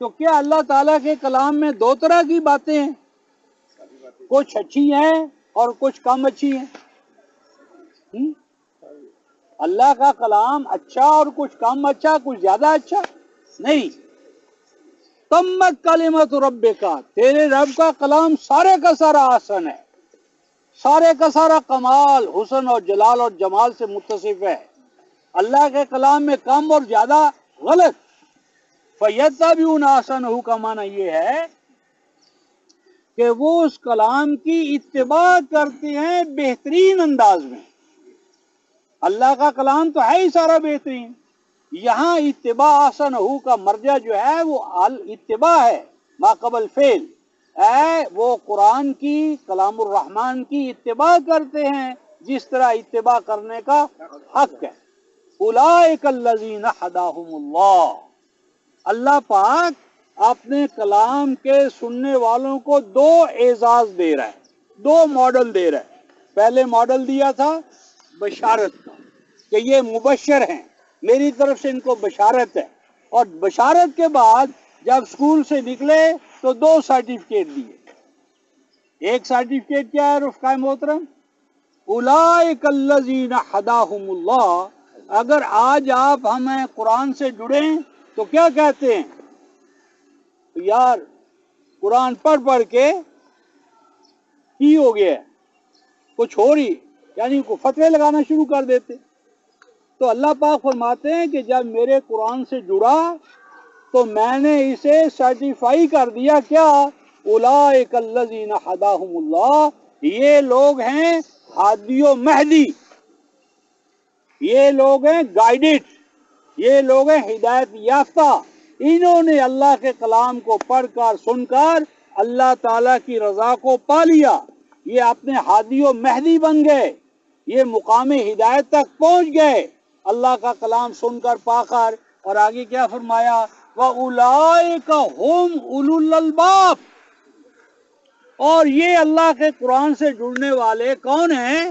تو کیا اللہ تعالیٰ کے کلام میں دو طرح کی باتیں ہیں؟ کچھ اچھی ہیں اور کچھ کم اچھی ہیں؟ اللہ کا کلام اچھا اور کچھ کم اچھا، کچھ زیادہ اچھا نہیں۔ تمت کلمت ربک، تیرے رب کا کلام سارے کا سارا حسن ہے، سارے کا سارا کمال، حسن اور جلال اور جمال سے متصف ہے۔ اللہ کے کلام میں کم اور زیادہ غلط۔ فَيَتَّبِعُونَ أَحْسَنَهُ کا معنی یہ ہے کہ وہ اس کلام کی اتباع کرتے ہیں بہترین انداز میں۔ اللہ کا کلام تو ہے ہی سارا بہترین۔ یہاں اتباع احسنہ کا مرجع جو ہے وہ اتباع ہے، ما قبل فعل، وہ قرآن کی، کلام الرحمن کی اتباع کرتے ہیں جس طرح اتباع کرنے کا حق ہے۔ اولئک الذین ھداھم اللہ، اللہ پاک اپنے کلام کے سننے والوں کو دو اعزاز دے رہا ہے، دو ماڈل دے رہا ہے۔ پہلے ماڈل دیا تھا بشارت کا کہ یہ مبشر ہیں، میری طرف سے ان کو بشارت ہے، اور بشارت کے بعد جب اسکول سے نکلے تو دو سرٹیفکیٹ دیے۔ ایک سرٹیفکیٹ کیا ہے رفقائے محترم؟ اولئک الذین ھداھم اللہ۔ اگر آج آپ ہمیں قرآن سے جڑیں تو کیا کہتے ہیں؟ یار قرآن پڑھ کے کی ہو گیا ہے؟ کچھ ہو رہی، یعنی کو فتوے لگانا شروع کر دیتے. تو اللہ پاک فرماتے ہیں کہ جب میرے قرآن سے جڑا تو میں نے اسے سرٹیفائی کر دیا. کیا؟ اولئک الذین ھداھم اللہ، یہ لوگ ہیں ہادی و مہدی، یہ لوگ ہیں گائیڈڈ، یہ لوگ ہیں ہدایت یافتہ. انہوں نے اللہ کے کلام کو پڑھ کر سن کر اللہ تعالیٰ کی رضا کو پا لیا، یہ اپنے ہادی و مہدی بن گئے، یہ مقام ہدایت تک پہنچ گئے اللہ کا کلام سن کر پا کر. اور آگے کیا فرمایا؟ وَأُولَئِكَ هُمْ أُولُو الْأَلْبَابِ، اور یہ اللہ کے قرآن سے جڑنے والے کون ہیں؟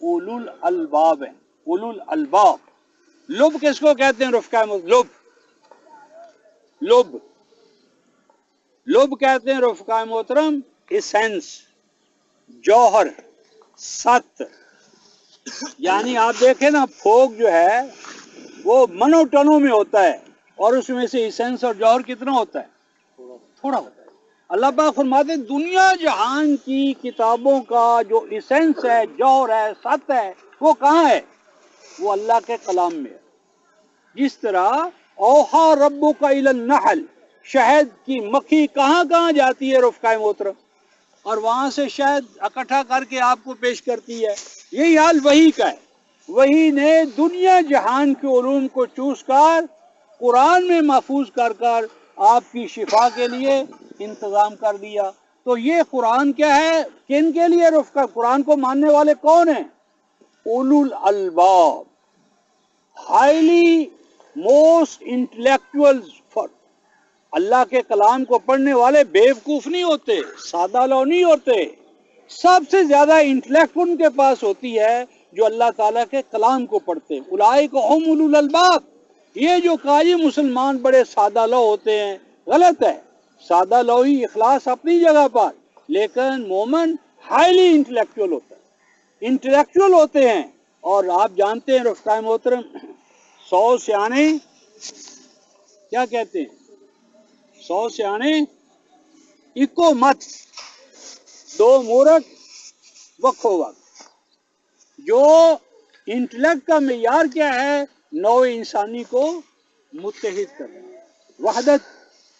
اولو الالباب ہیں. اولو الالباب، لب کس کو کہتے ہیں؟ رفقہ لب، لب لب کہتے ہیں رفقہ محترم ایسنس، جوہر، ست. یعنی آپ دیکھیں نا پھوک جو ہے وہ منو ٹنوں میں ہوتا ہے، اور اس میں سے ایسنس اور جوہر کتنا ہوتا ہے؟ تھوڑا ہوتا ہے. اللہ پاک فرماتے ہیں دنیا جہان کی کتابوں کا جو ایسنس ہے، جوہر ہے، ست ہے، وہ کہاں ہے؟ وہ اللہ کے کلام میں ہے. جس طرح اوحا ربک الی النحل، شہد کی مکھی کہاں کہاں جاتی ہے رفقہ محترم، اور وہاں سے شہد اکٹھا کر کے آپ کو پیش کرتی ہے. یہی حال وحی کا ہے. وحی نے دنیا جہان کے علوم کو چوس کر قرآن میں محفوظ کر کر آپ کی شفا کے لیے انتظام کر دیا. تو یہ قرآن کیا ہے؟ کن کے لیے رفقہ؟ قرآن کو ماننے والے کون ہیں؟ اولو الالباب، ہائیلی موسٹ انٹلیکچوئلز. اللہ کے کلام کو پڑھنے والے بیوقوف نہیں ہوتے، سادہ لو نہیں ہوتے. سب سے زیادہ انٹلیکٹ ان کے پاس ہوتی ہے جو اللہ تعالیٰ کے کلام کو پڑھتے ہیں. اولئک ھم اولو الالباب. یہ جو قاری مسلمان بڑے سادہ لو ہوتے ہیں، غلط ہے. سادہ لو ہی اخلاص اپنی جگہ پر، لیکن مومن ہائیلی انٹلیکچوئل ہوتا ہے، انٹلیکچوئل ہوتے ہیں. اور آپ جانتے ہیں رفقہ محترم 100 سیانے کیا کہتے ہیں؟ 100 سیانے اکو مت، 2 مورخ وقو وقت. جو انٹلیکٹ کا معیار کیا ہے؟ نوع انسانی کو متحد کرنا، وحدت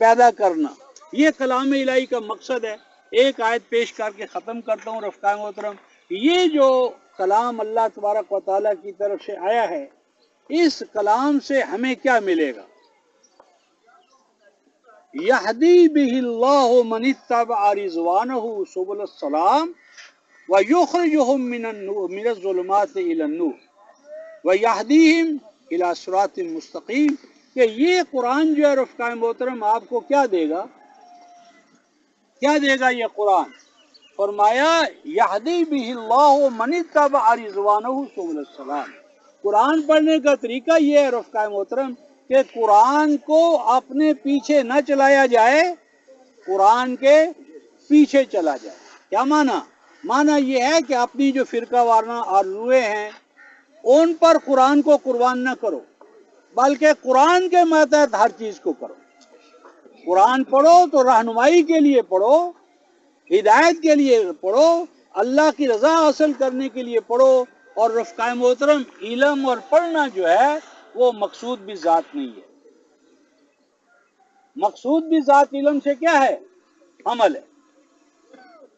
پیدا کرنا. یہ کلام الہی کا مقصد ہے. ایک آیت پیش کر کے ختم کرتا ہوں رفقہ محترم. یہ جو کلام اللہ تبارک و تعالیٰ کی طرف سے آیا ہے، اس کلام سے ہمیں کیا ملے گا؟ یہدی بہ اللہ من اتبع رضوانہ سبل السلام ویخرجہم من الظلمات الی النور ویہدیہم الی صراط مستقیم. کہ یہ قرآن جو ہے رفقہ محترم آپ کو کیا دے گا؟ کیا دے گا یہ قرآن؟ فرمایا یہدی بہ اللہ من اتبع رضوانہ سبل السلام. قرآن پڑھنے کا طریقہ یہ ہے رفقہ محترم کہ قرآن کو اپنے پیچھے نہ چلایا جائے، قرآن کے پیچھے چلا جائے. کیا معنی؟ معنی یہ ہے کہ اپنی جو فرقہ وارانہ آرزوئیں ہیں ان پر قرآن کو قربان نہ کرو، بلکہ قرآن کے ماتحت ہر چیز کو کرو. قرآن پڑھو تو رہنمائی کے لیے پڑھو، ہدایت کے لیے پڑھو، اللہ کی رضا حاصل کرنے کے لیے پڑھو. اور رفقہ محترم علم اور پڑھنا جو ہے وہ مقصود بھی ذات نہیں ہے. مقصود بھی ذات علم سے کیا ہے؟ عمل ہے.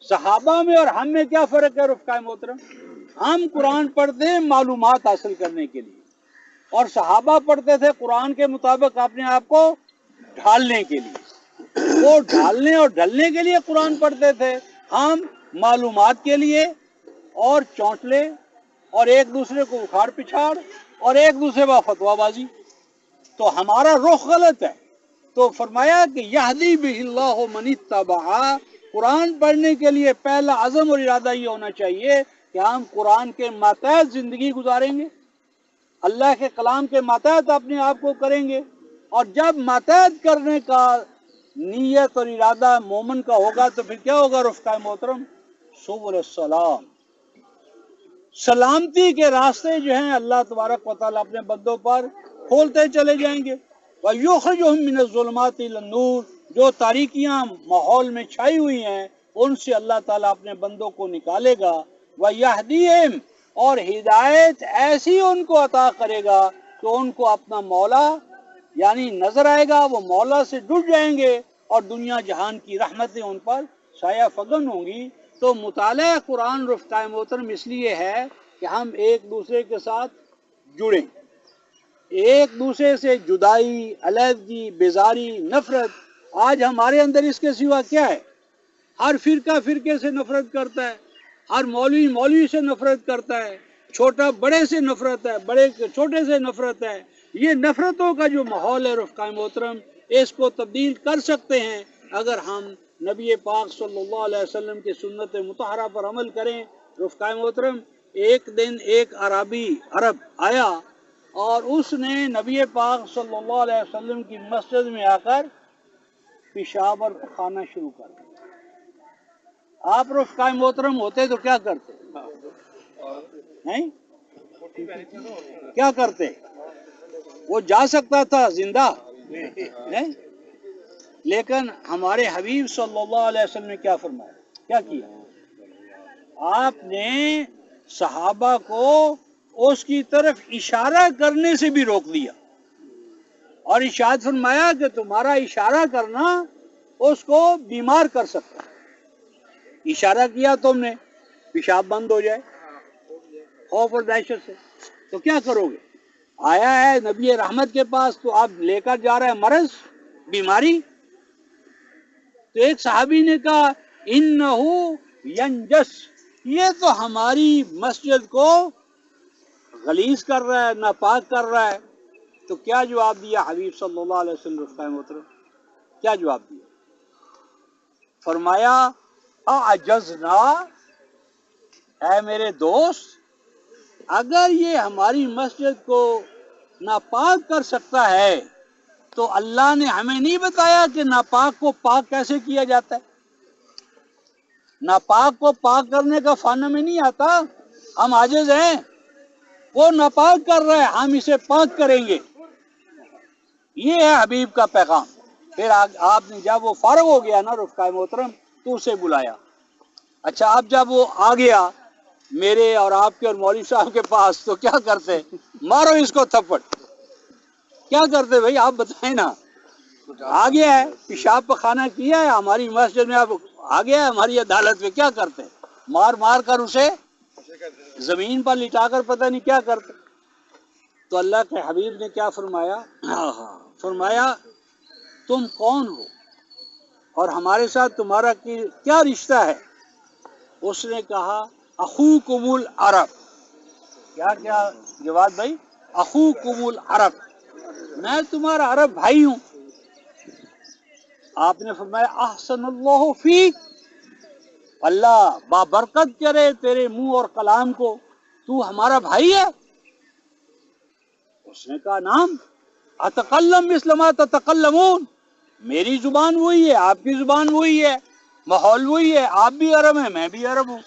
صحابہ میں اور ہم میں کیا فرق ہے رفقہ محترم؟ ہم قرآن پڑھتے ہیں معلومات حاصل کرنے کے لیے، اور صحابہ پڑھتے تھے قرآن کے مطابق اپنے آپ کو ڈھالنے کے لیے. وہ ڈھالنے اور ڈھلنے کے لیے قرآن پڑھتے تھے، ہم معلومات کے لیے اور چونٹلے اور ایک دوسرے کو اکھاڑ پچھاڑ اور ایک دوسرے پر فتویٰ بازی. تو ہمارا رخ غلط ہے. تو فرمایا کہ یہدی بہ اللہ من اتبع، قرآن پڑھنے کے لیے پہلا عزم اور ارادہ یہ ہونا چاہیے کہ ہم قرآن کے ماتحت زندگی گزاریں گے، اللہ کے کلام کے ماتحت اپنے آپ کو کریں گے. اور جب ماتحت کرنے کا نیت اور ارادہ مومن کا ہوگا تو پھر کیا ہوگا رفقہ محترم؟ سبل السلام، سلامتی کے راستے جو ہیں اللہ تبارک و تعالیٰ اپنے بندوں پر کھولتے چلے جائیں گے. وَيُخْرِجُهُم مِّنَ الظُّلُمَاتِ إِلَى النُّورِ، جو تاریکیاں ماحول میں چھائی ہوئی ہیں ان سے اللہ تعالیٰ اپنے بندوں کو نکالے گا وَيَهْدِيهِمْ، اور ہدایت ایسی ان کو عطا کرے گا کہ ان کو اپنا مولا یعنی نظر آئے گا، وہ مولا سے جڑ جائیں گے اور دنیا جہان کی رحمتیں ان پر سایہ فگن ہوں گی۔ تو مطالعہ قرآن رفقائے محترم اس لیے ہے کہ ہم ایک دوسرے کے ساتھ جڑیں، ایک دوسرے سے جدائی، علیحدگی، بیزاری، نفرت آج ہمارے اندر اس کے سوا کیا ہے؟ ہر فرقہ فرقے سے نفرت کرتا ہے، ہر مولوی مولوی سے نفرت کرتا ہے، چھوٹا بڑے سے نفرت ہے، بڑے چھوٹے سے نفرت ہے۔ یہ نفرتوں کا جو ماحول ہے رفقائے محترم، اس کو تبدیل کر سکتے ہیں اگر ہم نبی پاک صلی اللہ علیہ وسلم کی سنت مطہرہ پر عمل کریں۔ رفقائے محترم، ایک دن ایک عرب آیا اور اس نے نبی پاک صلی اللہ علیہ وسلم کی مسجد میں آ کر پیشاب اور پخانا شروع کر دیا۔ آپ رفقائے محترم ہوتے تو کیا کرتے؟ نہیں کیا کرتے؟ وہ جا سکتا تھا زندہ، نہیں؟ لیکن ہمارے حبیب صلی اللہ علیہ وسلم نے کیا فرمایا، کیا کیا؟ آپ نے صحابہ کو اس کی طرف اشارہ کرنے سے بھی روک دیا اور ارشاد فرمایا کہ تمہارا اشارہ کرنا اس کو بیمار کر سکتا ہے۔ اشارہ کیا تم نے، پیشاب بند ہو جائے خوف اور دہشت سے، تو کیا کرو گے؟ آیا ہے نبی رحمت کے پاس تو آپ لے کر جا رہے ہیں مرض، بیماری۔ تو ایک صحابی نے کہا انہو ینجس، یہ تو ہماری مسجد کو غلیظ کر رہا ہے، ناپاک کر رہا ہے۔ تو کیا جواب دیا حبیب صلی اللہ علیہ وسلم رفقائے محترم؟ کیا جواب دیا؟ فرمایا اعجزنا، اے میرے دوست، اگر یہ ہماری مسجد کو ناپاک کر سکتا ہے تو اللہ نے ہمیں نہیں بتایا کہ ناپاک کو پاک کیسے کیا جاتا ہے؟ ناپاک کو پاک کرنے کا فن میں نہیں آتا، ہم عاجز ہیں۔ وہ ناپاک کر رہے ہیں، ہم اسے پاک کریں گے۔ یہ ہے حبیب کا پیغام۔ پھر آپ نے جب وہ فارغ ہو گیا نا رفقائے محترم تو اسے بلایا۔ اچھا اب جب وہ آ گیا میرے اور آپ کے اور مولوی صاحب کے پاس تو کیا کرتے؟ مارو اس کو تھپڑ۔ کیا کرتے بھائی آپ بتائیں نا؟ آ گیا ہے، پیشاب پخانہ کیا ہے ہماری مسجد میں، اب آ گیا ہے ہماری عدالت میں، کیا کرتے؟ مار مار کر اسے زمین پر لٹا کر پتہ نہیں کیا کرتے۔ تو اللہ کے حبیب نے کیا فرمایا؟ فرمایا تم کون ہو اور ہمارے ساتھ تمہارا کیا رشتہ ہے؟ اس نے کہا اخوکم العرب۔ کیا جواب بھائی؟ اخوکم العرب، میں تمہارا عرب بھائی ہوں۔ آپ نے فرمایا احسن اللہ فیک، اللہ بابرکت کرے تیرے منہ اور کلام کو، تو ہمارا بھائی ہے؟ اس نے کہا نعم، اتکلم مثل ما تتکلمون، میری زبان وہی ہے، آپ کی زبان وہی ہے، ماحول وہی ہے، آپ بھی عرب ہیں میں بھی عرب ہوں۔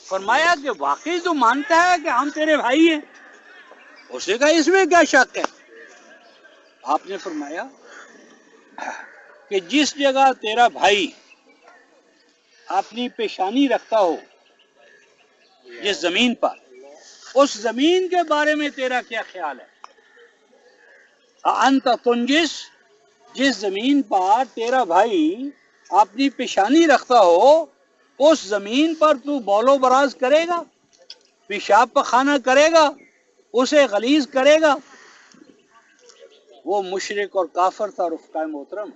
فرمایا کہ واقعی تو مانتا ہے کہ ہم تیرے بھائی ہیں؟ اس نے کہا اس میں کیا شک ہے؟ آپ نے فرمایا کہ جس جگہ تیرا بھائی اپنی پیشانی رکھتا ہو، جس زمین پر، اس زمین کے بارے میں تیرا کیا خیال ہے؟ انت تنجس، جس زمین پر تیرا بھائی اپنی پیشانی رکھتا ہو اس زمین پر تو بول و براز کرے گا، پیشاب پخانہ کرے گا، اسے غلیظ کرے گا؟ وہ مشرک اور کافر تھا رفقائے محترم۔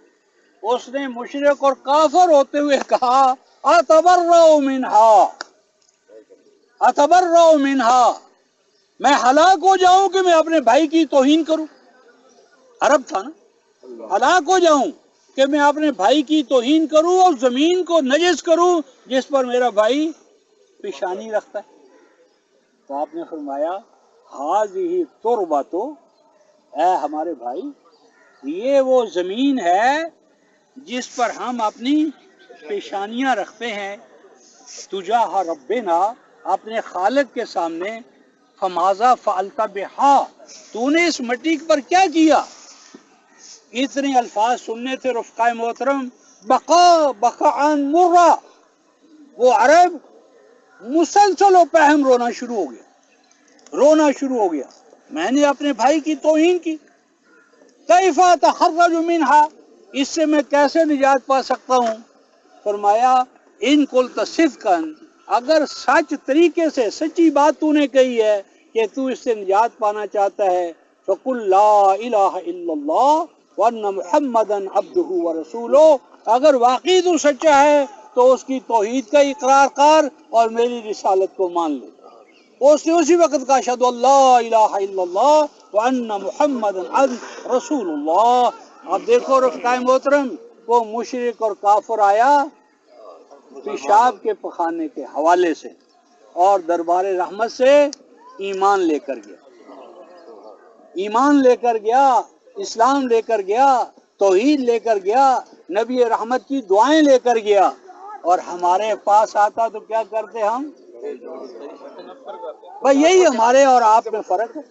اس نے مشرک اور کافر ہوتے ہوئے کہا اتبرأ منہا، اتبرأ منہا، میں ہلاک ہو جاؤں کہ میں اپنے بھائی کی توہین کروں؟ عرب تھا نا، ہلاک ہو جاؤں کہ میں اپنے بھائی کی توہین کروں اور زمین کو نجس کروں جس پر میرا بھائی پیشانی رکھتا ہے۔ تو آپ نے فرمایا ہذہ تربۃ، اے ہمارے بھائی یہ وہ زمین ہے جس پر ہم اپنی پیشانیاں رکھتے ہیں، تجاہ ربنا، اپنے خالق کے سامنے، فماذا فعلت بہا، تو نے اس مٹی پر کیا کیا؟ اتنے الفاظ سننے تھے رفقائے محترم، بقا بقعا مرا، وہ عرب مسلسل و پہم رونا شروع ہو گیا. میں نے اپنے بھائی کی توہین کی. کیف اتخرج منہا، اس سے میں کیسے نجات پا سکتا ہوں؟ فرمایا ان قلت صدقا، اگر سچ طریقے سے سچی بات تو نے کہی ہے کہ تو اس سے نجات پانا چاہتا ہے، فقل لا الہ الا اللہ وان محمدا عبدہ ورسولہ، اگر واقعی تو سچا ہے تو اس کی توحید کا اقرار کر اور میری رسالت کو مان لے. اس نے اسی وقت کہا اشہد ان لا الہ الا اللہ وان محمد رسول اللہ. اب دیکھو رفقائے محترم، وہ مشرک اور کافر آیا پیشاب کے پخانے کے حوالے سے اور دربار رحمت سے ایمان لے کر گیا، اسلام لے کر گیا، توحید لے کر گیا، نبی رحمت کی دعائیں لے کر گیا. اور ہمارے پاس آتا تو کیا کرتے ہم؟ بھائی یہی ہمارے اور آپ میں فرق ہے،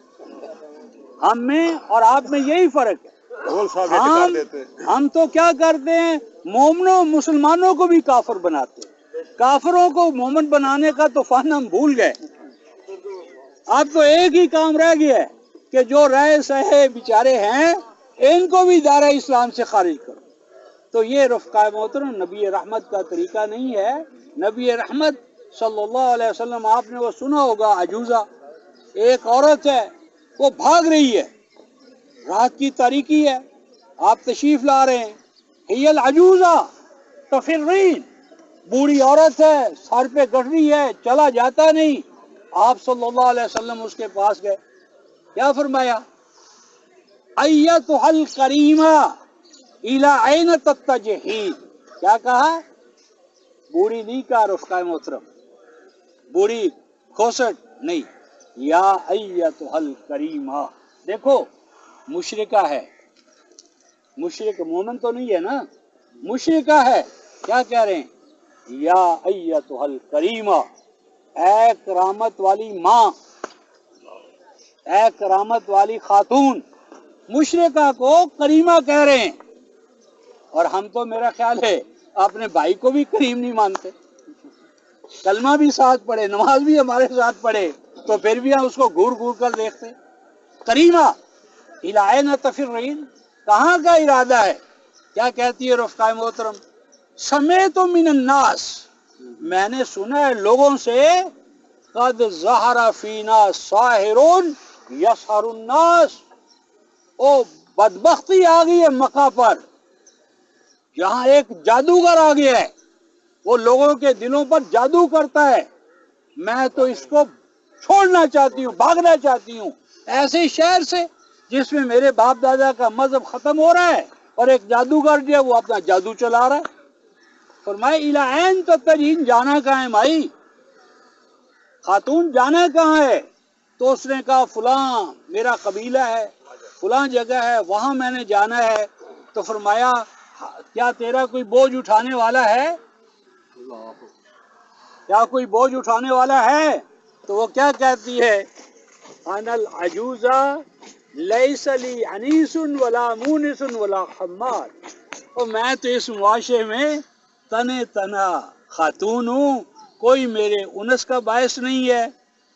ہم میں اور آپ میں یہی فرق ہے. ہم تو کیا کرتے ہیں، مومنوں مسلمانوں کو بھی کافر بناتے ہیں، کافروں کو مومن بنانے کا تو فن ہم بھول گئے. اب تو ایک ہی کام رہ گیا ہے کہ جو رہے سہے بیچارے ہیں ان کو بھی دائرہ اسلام سے خارج کرو. تو یہ رفقائے محترم نبی رحمت کا طریقہ نہیں ہے. نبی رحمت صلی اللہ علیہ وسلم، آپ نے وہ سنا ہوگا، عجوزہ ایک عورت ہے، وہ بھاگ رہی ہے، رات کی تاریکی ہے، آپ تشریف لا رہے ہیں، ہی العجوزہ تفرین، بوڑھی عورت ہے، سر پہ گٹھری ہے، چلا جاتا نہیں. آپ صلی اللہ علیہ وسلم اس کے پاس گئے، کیا فرمایا؟ ایتھا الکریمہ الی این تتجہین. کیا کہا؟ بوڑھی نہیں کہا رفقائے محترم، بوڑھی کھوسٹ نہیں، یا ایتھا الکریمہ. دیکھو مشرکہ ہے، مشرک مومن تو نہیں ہے نا، مشرکہ ہے، کیا کہہ رہے ہیں؟ یا ایتھا الکریمہ، اے کرامت والی ماں، اے کرامت والی خاتون. مشرکہ کو کریمہ کہہ رہے ہیں. اور ہم تو میرا خیال ہے اپنے بھائی کو بھی کریم نہیں مانتے، کلمہ بھی ساتھ پڑھے، نماز بھی ہمارے ساتھ پڑھے، تو پھر بھی ہم اس کو گھور گھور کر دیکھتے. کریمہ الائن تفرین، کہاں کا ارادہ ہے؟ کیا کہتی ہے رفقائے محترم؟ سمیت من الناس، میں نے سنا ہے لوگوں سے، قد ظہر فینا ساحر یسحر الناس، او بدبختی آ گئی ہے مکہ پر، یہاں ایک جادوگر آ گیا ہے، وہ لوگوں کے دلوں پر جادو کرتا ہے. میں تو اس کو چھوڑنا چاہتی ہوں، بھاگنا چاہتی ہوں ایسے شہر سے جس میں میرے باپ دادا کا مذہب ختم ہو رہا ہے اور ایک جادوگر جو ہے وہ اپنا جادو چلا رہا ہے. فرمائے الی این تتجہین، جانا کہاں ہے مائی، خاتون جانا کہاں ہے؟ تو اس نے کہا فلاں میرا قبیلہ ہے، فلاں جگہ ہے، وہاں میں نے جانا ہے. تو فرمایا کیا تیرا کوئی بوجھ اٹھانے والا ہے؟ کیا کوئی بوجھ اٹھانے والا ہے؟ تو وہ کیا کہتی ہے؟ انا العجوزہ لیس لی انیس ولا مونس ولا خمار، اور میں تو اس معاشرے میں تنے تنا خاتون ہوں، کوئی میرے انس کا باعث نہیں ہے،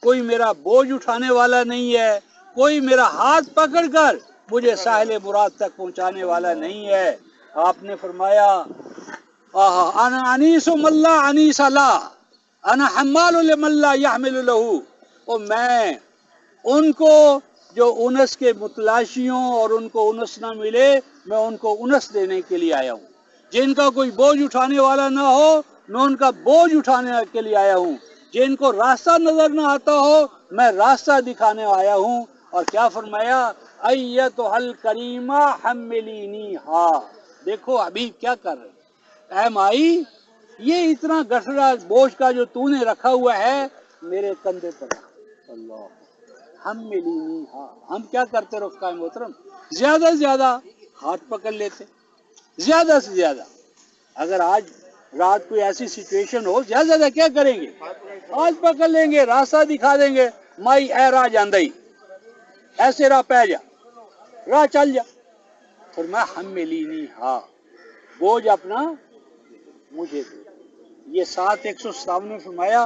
کوئی میرا بوجھ اٹھانے والا نہیں ہے، کوئی میرا ہاتھ پکڑ کر مجھے ساحل مراد تک پہنچانے والا نہیں ہے. آپ نے فرمایا انا انیس من لا انیس لا، انا حمال لمن لا يحمل له، اور میں ان کو جو انس کے متلاشیوں اور ان کو انس نہ ملے، میں ان کو انس دینے کے لیے آیا ہوں. جن کا کوئی بوجھ اٹھانے والا نہ ہو میں ان کا بوجھ اٹھانے کے لیے آیا ہوں، جن کو راستہ نظر نہ آتا ہو میں راستہ دکھانے آیا ہوں. اور کیا فرمایا؟ ایتھا الکریمہ حملینی ہا. دیکھو ابھی کیا کر رہے، اے مائی یہ اتنا گٹھڑا بوجھ کا جو تو نے رکھا ہوا ہے میرے کندھے پر رکھ. اللہ حملینی ہا. ہم کیا کرتے رفقائے محترم؟ زیادہ سے زیادہ ہاتھ پکڑ لیتے، زیادہ سے زیادہ. اگر آج رات کوئی ایسی سچویشن ہو، زیادہ سے زیادہ کیا کریں گے؟ ہاتھ پکڑ لیں گے، راستہ دکھا دیں گے، مائی اے راہ جاندہ ہی، ایسے راہ پہ جا، راہ چل جا. فرمایا حملینی ہا، بوجھ اپنا مجھے دے. یہ 7:157 میں فرمایا